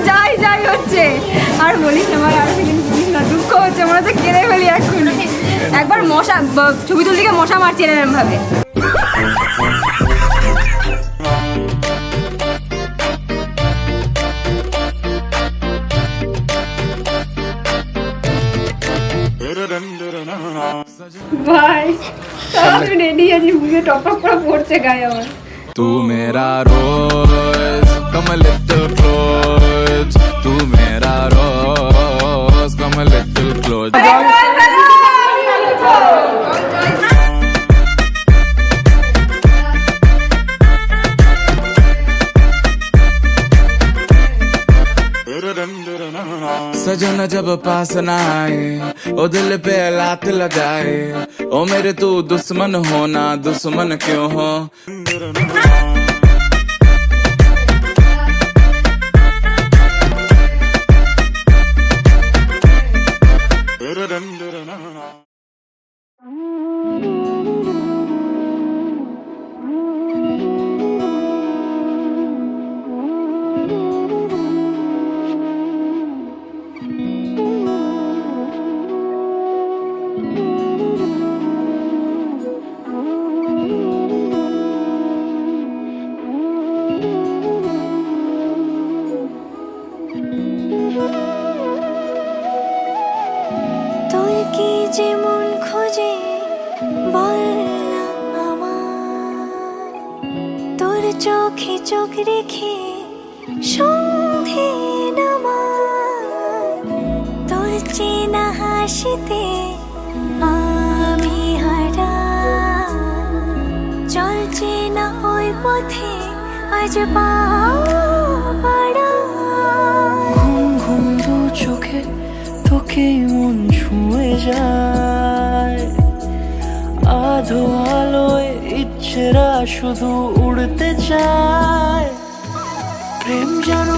যাই যাই হচ্ছে। আর বলিস না, আমার আর ফিলিংস বলিস না, দুঃখ হচ্ছে, মনে হচ্ছে কেঁদে ফেলি এখন। একবার মশা ছবি তুলতে গিয়ে মশা মারছি এরকম ভাবে। ভাই আমি রেডি আছি, বুঝে টপ টপ করে পড়ছে গায়ে আমার। तू मेरा रोज come a little close, तू मेरा रोज come a little close. सजन जब पास न आए ओ दिल पे लात लगाए, ओ मेरे तू दुश्मन हो ना दुश्मन क्यों हो. কি যেমন খোঁজে বললাম আমার, তোর চোখে চোখ রেখে সন্ধে নামার, তোর চেনা হাসিতে আমি হারা, চল চেনা ওই পথে আজ পাড়া। ঘুম ঘুম দু চোখে তোকে মন ছুঁয়ে যায়, আধো আলোয় ইচ্ছেরা শুধু উড়তে চায়, প্রেম যেন